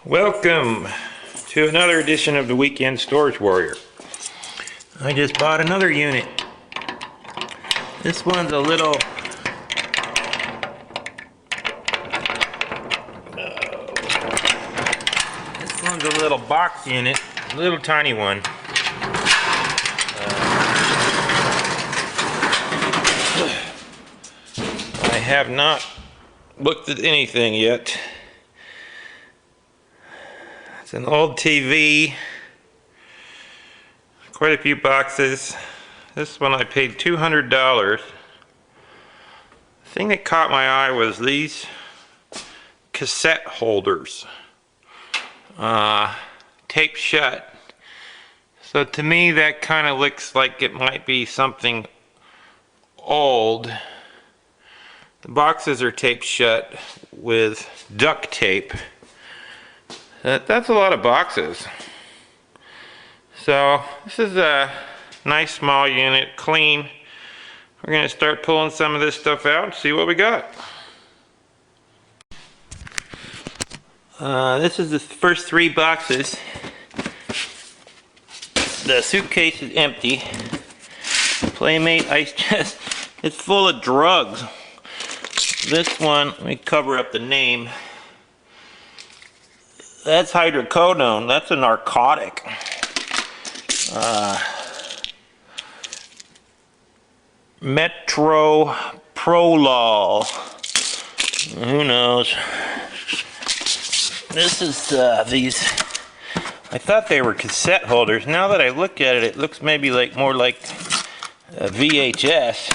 Welcome to another edition of the Weekend Storage Warrior. I just bought another unit. This one's a little box unit, a little tiny one. I have not looked at anything yet. It's an old TV, quite a few boxes. This one I paid $200. The thing that caught my eye was these cassette holders, taped shut. So to me that kind of looks like it might be something old. The boxes are taped shut with duct tape. That's a lot of boxes. So this is a nice small unit, clean. We're going to start pulling some of this stuff out and see what we got. This is the first 3 boxes. The suitcase is empty. Playmate ice chest. It's full of drugs. This one, let me cover up the name. That's hydrocodone. That's a narcotic. Metoprolol. Who knows? This is these. I thought they were cassette holders. Now that I look at it, it looks maybe more like a VHS.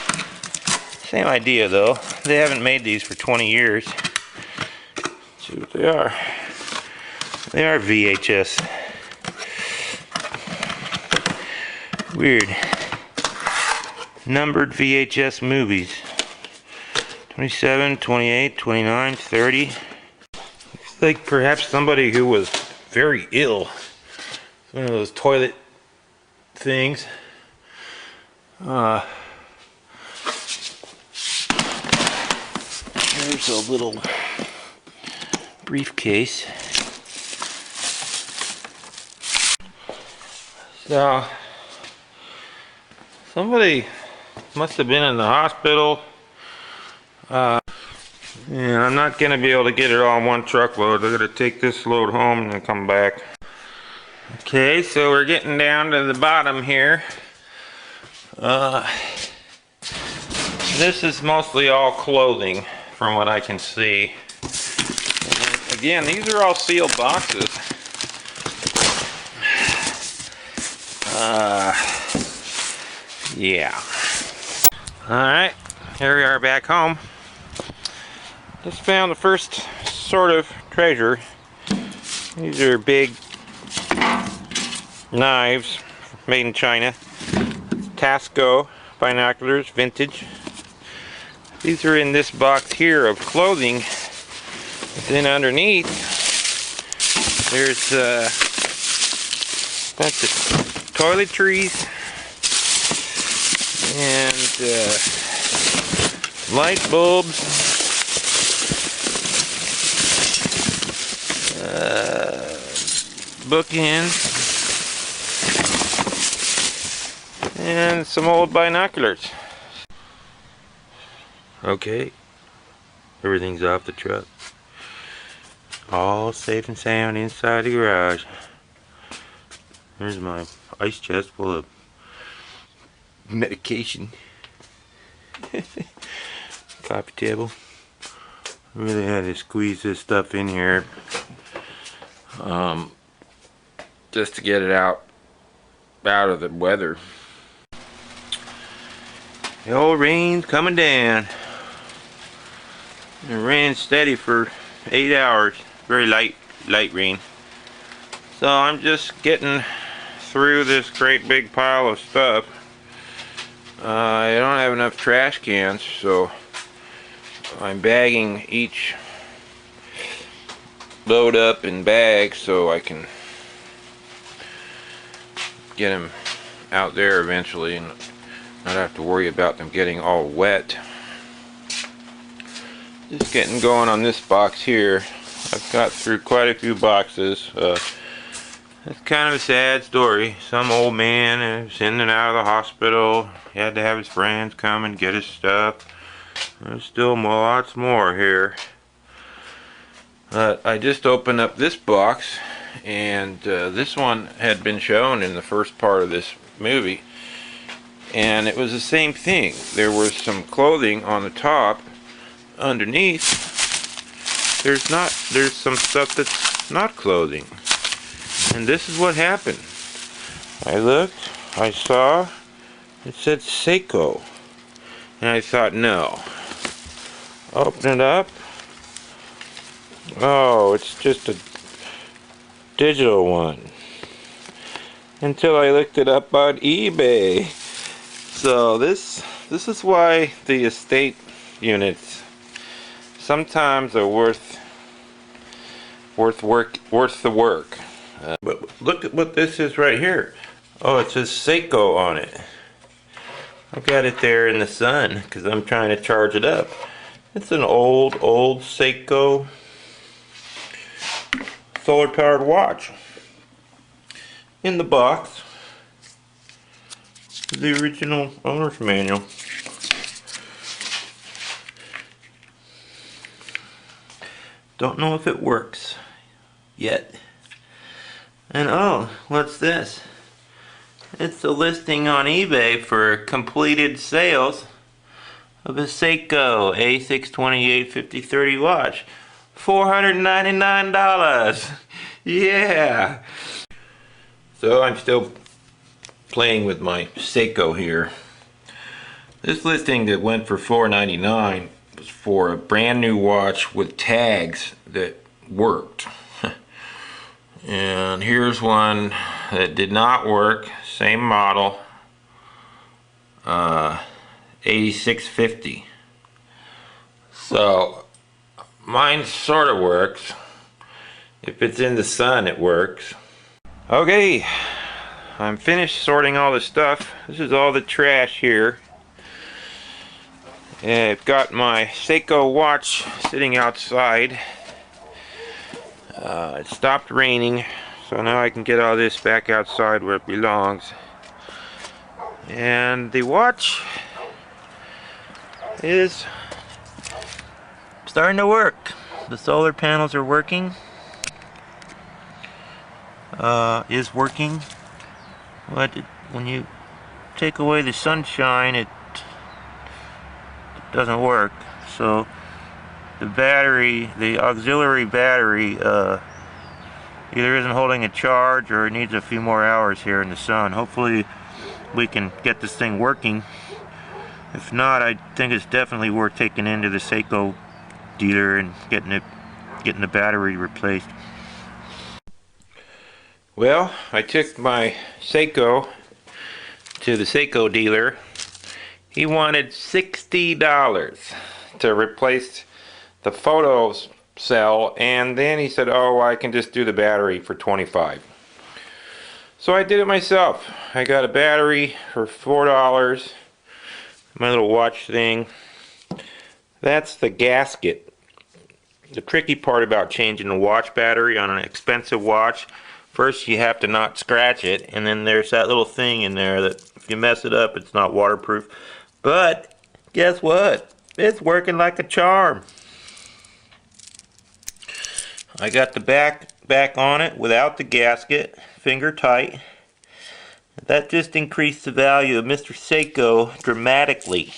Same idea though. They haven't made these for 20 years. Let's see what they are. They are VHS. Weird. Numbered VHS movies. 27, 28, 29, 30. Looks like perhaps somebody who was very ill. One of those toilet things. There's a little briefcase. So, somebody must have been in the hospital. Yeah, I'm not going to be able to get it all in one truckload. I'm going to take this load home and then come back. Okay, so we're getting down to the bottom here. This is mostly all clothing from what I can see. And again, these are all sealed boxes. Yeah. Alright, here we are back home. Just found the first sort of treasure. These are big knives made in China. Tasco binoculars, vintage. These are in this box here of clothing. But then underneath, there's a bunch of toiletries and light bulbs, bookends, and some old binoculars. Okay, everything's off the truck. All safe and sound inside the garage. There's my ice chest full of medication. Coffee table. Really had to squeeze this stuff in here just to get it out of the weather. The old rain's coming down. It ran steady for 8 hours. Very light rain. So I'm just getting through this great big pile of stuff. I don't have enough trash cans, so I'm bagging each load up in bags so I can get them out there eventually and not have to worry about them getting all wet. Just getting going on this box here. I've got through quite a few boxes. It's kind of a sad story. Some old man is in and out of the hospital. He had to have his friends come and get his stuff. There's still lots more here. I just opened up this box, and this one had been shown in the first part of this movie. And it was the same thing. There was some clothing on the top. Underneath, there's some stuff that's not clothing. And this is what happened. I looked, I saw, it said Seiko. And I thought, no. Open it up. Oh, it's just a digital one. Until I looked it up on eBay. So this is why the estate units sometimes are worth the work. But look at what this is right here. Oh, it says Seiko on it. I've got it there in the sun because I'm trying to charge it up. It's an old Seiko solar powered watch. In the box, the original owner's manual. Don't know if it works yet. And oh, what's this? It's a listing on eBay for completed sales of a Seiko A628 5030 watch. $499. Yeah. So I'm still playing with my Seiko here. This listing that went for $499 was for a brand new watch with tags that worked. And here's one that did not work, same model, 8650. So mine sort of works. If it's in the sun, it works. Okay, I'm finished sorting all the stuff. This is all the trash here. I've got my Seiko watch sitting outside. It stopped raining, so now I can get all this back outside where it belongs. And the watch is starting to work. The solar panels are working. Is working. But when you take away the sunshine, it doesn't work. So the battery, the auxiliary battery, either isn't holding a charge or it needs a few more hours here in the sun. Hopefully we can get this thing working. If not, I think it's definitely worth taking into the Seiko dealer and getting the battery replaced. Well, I took my Seiko to the Seiko dealer. He wanted $60 to replace the photo cell, and then he said, oh, I can just do the battery for $25. So I did it myself. I got a battery for $4, my little watch thing. That's the gasket. The tricky part about changing a watch battery on an expensive watch, first you have to not scratch it, and then there's that little thing in there that if you mess it up, it's not waterproof. But guess what? It's working like a charm. I got the back on it without the gasket, finger tight. That just increased the value of Mr. Seiko dramatically.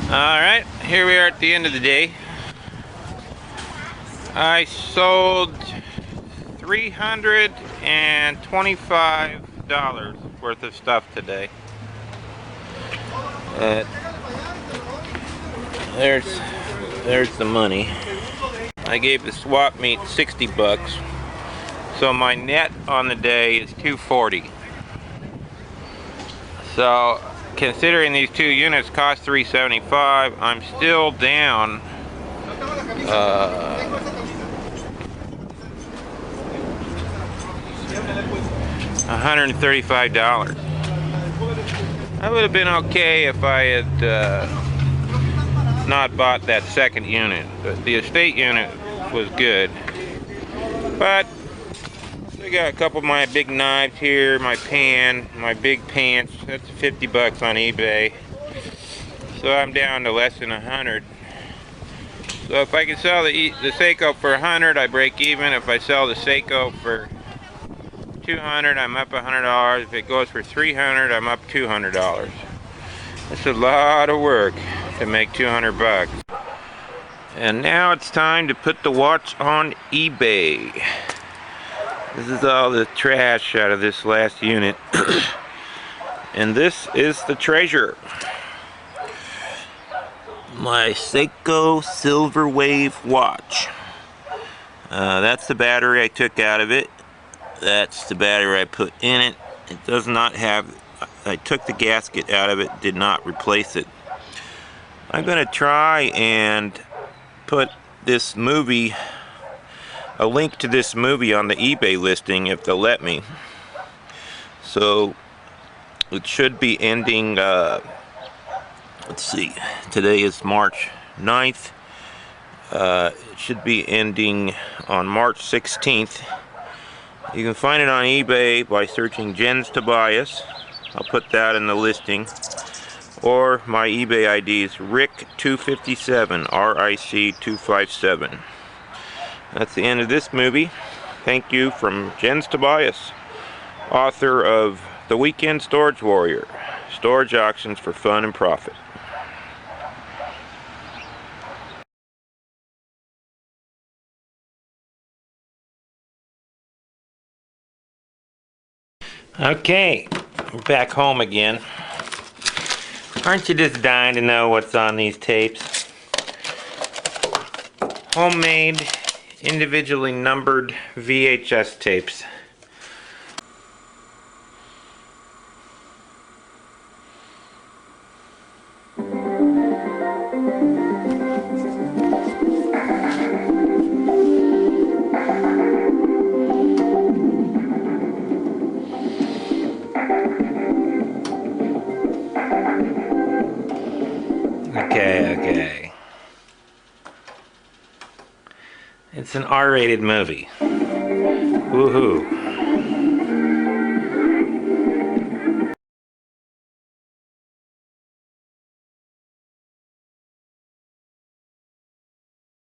Alright, here we are at the end of the day. I sold $325 worth of stuff today. There's the money. I gave the swap meet 60 bucks. So my net on the day is $240. So considering these two units cost $375, I'm still down $135. That would have been okay if I had not bought that second unit. The estate unit was good. But I got a couple of my big knives here, my pan, my big pants. That's 50 bucks on eBay. So I'm down to less than 100. So if I can sell the Seiko for 100, I break even. If I sell the Seiko for 200, I'm up $100. If it goes for 300, I'm up $200. That's a lot of work to make 200 bucks. And now it's time to put the watch on eBay. This is all the trash out of this last unit. And this is the treasure. My Seiko Silver Wave watch. That's the battery I took out of it. That's the battery I put in it. It does not have, I took the gasket out of it, did not replace it. I'm going to try and put this movie, a link to this movie on the eBay listing if they'll let me. So it should be ending, let's see, today is March 9th. It should be ending on March 16th. You can find it on eBay by searching Jens Tobias. I'll put that in the listing. Or my eBay ID is RIC257, RIC257. That's the end of this movie. Thank you from Jens Tobias, author of The Weekend Storage Warrior, storage auctions for fun and profit. Okay, we're back home again. Aren't you just dying to know what's on these tapes? Homemade, individually numbered VHS tapes. Okay. It's an R-rated movie. Woohoo.